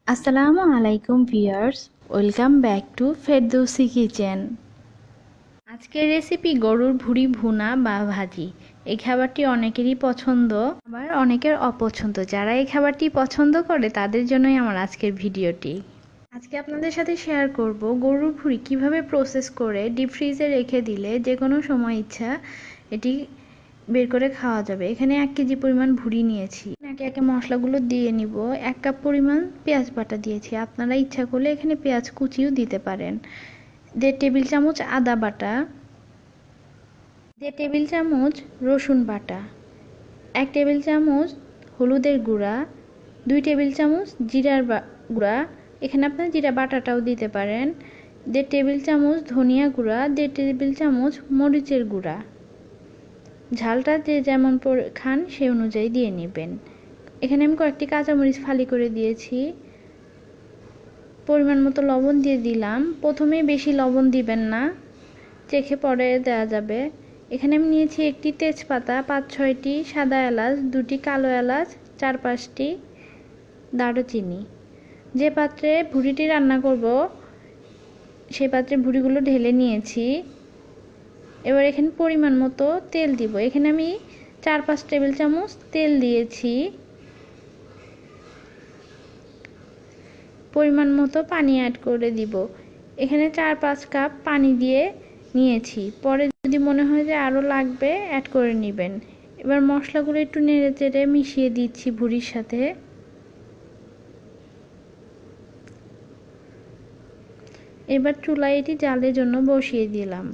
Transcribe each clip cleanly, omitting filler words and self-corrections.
আসসালামু আলাইকুম viewers, welcome back to Ferdousi kitchen. আজকের রেসিপি গরুর ভুঁড়ি ভুনা বা ভাজি। এই খাবারটি অনেকেরই পছন্দ, আবার অনেকের অপছন্দ। যারা এই খাবারটি পছন্দ করে তাদের জন্যই আমার আজকের ভিডিওটি। আজকে আপনাদের সাথে শেয়ার করব গরুর ভুঁড়ি কিভাবে প্রসেস করে ডিপ ফ্রিজে রেখে দিলে যে কোনো সময় ইচ্ছা এটি বের করে খাওয়া যাবে। এখানে 1 কেজি পরিমাণ ভুঁড়ি নিয়েছি। একে একে মশলাগুলো দিয়ে নিব। 1 কাপ পরিমাণ পেঁয়াজ বাটা দিয়েছি। আপনারা ইচ্ছা করলে এখানে পেঁয়াজ কুচিও দিতে পারেন। 1.5 টেবিল চামচ আদা বাটা, 1.5 টেবিল চামচ রসুন বাটা, 1 টেবিল চামচ হলুদের গুঁড়া, 2 টেবিল চামচ জিরার গুঁড়া, এখানে আপনারা জিরা বাটাটাও দিতে পারেন, 1.5 টেবিল চামচ ধনিয়া গুঁড়া, 1.5 টেবিল চামচ মরিচের গুঁড়া। ঝালটা যে যেমন খান সেই অনুযায়ী দিয়ে নেবেন। এখানে আমি কয়েকটি কাঁচামরিচ ফালি করে দিয়েছি। পরিমাণ মতো লবণ দিয়ে দিলাম। প্রথমে বেশি লবণ দিবেন না, চেখে পরে দেওয়া যাবে। এখানে আমি নিয়েছি একটি তেজপাতা, 5-6টি সাদা এলাচ, 2টি কালো এলাচ, 4-5টি দারুচিনি। যে পাত্রে ভুঁড়িটি রান্না করব সেই পাত্রে ভুঁড়িগুলো ঢেলে নিয়েছি। এবার এখানে পরিমাণ মতো তেল দিব। এখানে আমি 4-5 টেবিল চামচ তেল দিয়েছি। পরিমাণ মতো পানি অ্যাড করে দিব। এখানে 4-5 কাপ পানি দিয়ে নিয়েছি। পরে যদি মনে হয় যে আরও লাগবে অ্যাড করে নেবেন। এবার মশলাগুলো একটু নেড়ে চেড়ে মিশিয়ে দিচ্ছি ভুঁড়ির সাথে। এবার চুলায় এটি জালের জন্য বসিয়ে দিলাম।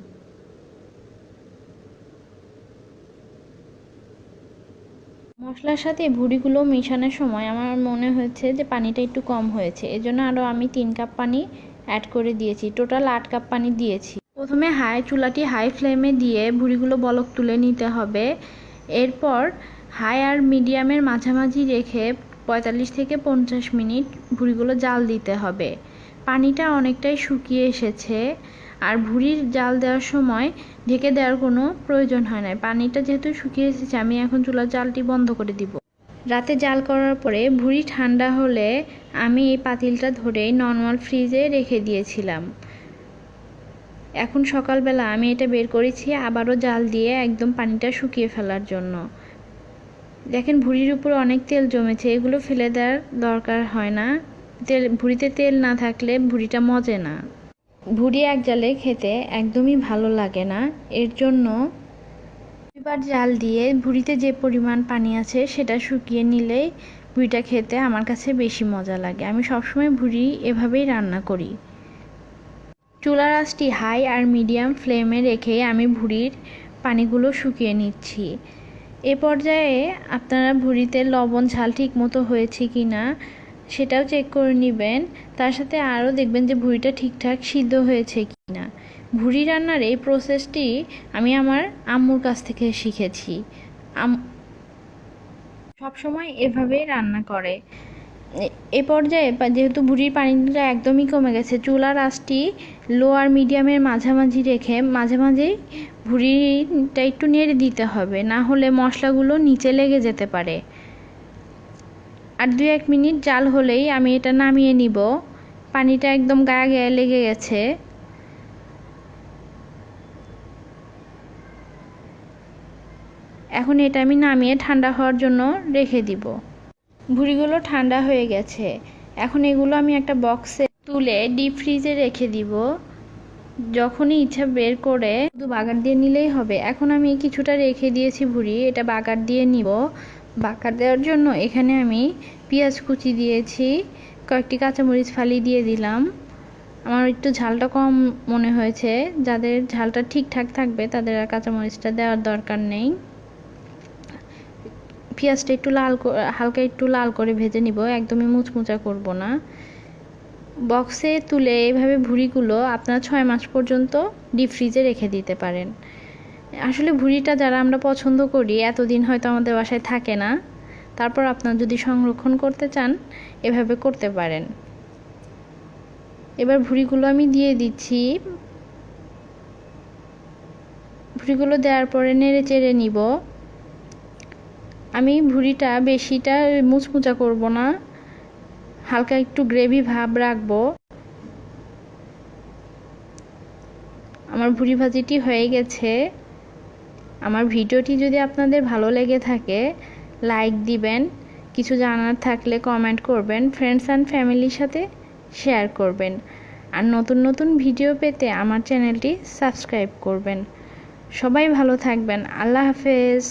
মশলার সাথে ভুঁড়িগুলো মেশানোর সময় আমার মনে হয়েছে যে পানিটা একটু কম হয়েছে, এজন্য আরও আমি 3 কাপ পানি অ্যাড করে দিয়েছি। টোটাল 8 কাপ পানি দিয়েছি। প্রথমে চুলাটি হাই ফ্লেমে দিয়ে ভুঁড়িগুলো বলক তুলে নিতে হবে। এরপর হাই আর মিডিয়ামের মাঝামাঝি রেখে 45 থেকে 50 মিনিট ভুঁড়িগুলো জাল দিতে হবে। পানিটা অনেকটাই শুকিয়ে এসেছে, আর ভুঁড়ির জাল দেওয়ার সময় ঢেকে দেওয়ার কোনো প্রয়োজন হয় না। পানিটা যেহেতু শুকিয়ে এসেছে, আমি এখন চুলার জালটি বন্ধ করে দিব। রাতে জাল করার পরে ভুঁড়ি ঠান্ডা হলে আমি এই পাতিলটা ধরে নর্মাল ফ্রিজে রেখে দিয়েছিলাম। এখন সকালবেলা আমি এটা বের করেছি আবারও জাল দিয়ে একদম পানিটা শুকিয়ে ফেলার জন্য। দেখেন ভুঁড়ির উপরে অনেক তেল জমেছে, এগুলো ফেলে দেওয়ার দরকার হয় না। ভুঁড়িতে তেল না থাকলে ভুঁড়িটা মজে না। ভুঁড়ি এক জালে খেতে একদমই ভালো লাগে না, এর জন্য দুইবার জাল দিয়ে ভুঁড়িতে যে পরিমাণ পানি আছে সেটা শুকিয়ে নিলেই ভুঁড়িটা খেতে আমার কাছে বেশি মজা লাগে। আমি সবসময় ভুঁড়ি এভাবেই রান্না করি। চুলার আঁচটি হাই আর মিডিয়াম ফ্লেমে রেখে আমি ভুঁড়ির পানিগুলো শুকিয়ে নিচ্ছি। এ পর্যায়ে আপনারা ভুঁড়িতে লবণ ঝাল ঠিক মতো হয়েছে কি না সেটাও চেক করে নেবেন। তার সাথে আরও দেখবেন যে ভুঁড়িটা ঠিকঠাক সিদ্ধ হয়েছে কি না। ভুঁড়ি রান্নার এই প্রসেসটি আমি আমার আম্মুর কাছ থেকে শিখেছি। সবসময় এভাবেই রান্না করে। এ পর্যায়ে যেহেতু ভুঁড়ির পানিটা একদমই কমে গেছে, চুলার আঁচটি লো আর মিডিয়ামের মাঝামাঝি রেখে মাঝে মাঝেই ভুঁড়িটা একটু নেড়ে দিতে হবে, না হলে মশলাগুলো নিচে লেগে যেতে পারে। আর 2-1 মিনিট জাল হলেই আমি এটা নামিয়ে নিব। পানিটা একদম গায়ে গায়ে লেগে গেছে। এখন এটা আমি নামিয়ে ঠান্ডা হওয়ার জন্য রেখে দিব। ভুঁড়িগুলো ঠান্ডা হয়ে গেছে। এখন এগুলো আমি একটা বক্সে তুলে ডিপ ফ্রিজে রেখে দিব। যখনই ইচ্ছা বের করে শুধু বাগার দিয়ে নিলেই হবে। এখন আমি কিছুটা রেখে দিয়েছি ভুঁড়ি, এটা বাগার দিয়ে নিব। বাগার দেওয়ার জন্য এখানে আমি পেঁয়াজ কুচি দিয়েছি, কয়েকটি কাঁচামরিচ ফালি দিয়ে দিলাম। আমার একটু ঝালটা কম মনে হয়েছে, যাদের ঝালটা ঠিকঠাক থাকবে তাদের আর কাঁচামরিচটা দেওয়ার দরকার নেই। পেঁয়াজটা একটু হালকা একটু লাল করে ভেজে নিব, একদমই মুচমুচা করব না। বক্সে তুলে এইভাবে ভুঁড়িগুলো আপনারা 6 মাস পর্যন্ত ডিপ ফ্রিজে রেখে দিতে পারেন। আসলে ভুঁড়িটা যারা আমরা পছন্দ করি এতদিন হয়তো আমাদের বাসায় থাকে না, তারপর আপনারা যদি সংরক্ষণ করতে চান এভাবে করতে পারেন। এবার ভুঁড়িগুলো আমি দিয়ে দিচ্ছি। ভুঁড়িগুলো দেওয়ার পরে নেড়ে চেড়ে নিব। আমি ভুঁড়িটা বেশিটা মুচমুচা করব না, হালকা একটু গ্রেভি ভাব রাখবো। আমার ভুড়ি ভাজিটি হয়ে গেছে। আমার ভিডিওটি যদি আপনাদের ভালো লেগে থাকে লাইক দিবেন, কিছু জানার থাকলে কমেন্ট করবেন, ফ্রেন্ডস অ্যান্ড ফ্যামিলির সাথে শেয়ার করবেন। আর নতুন নতুন ভিডিও পেতে আমার চ্যানেলটি সাবস্ক্রাইব করবেন। সবাই ভালো থাকবেন। আল্লাহ হাফেজ।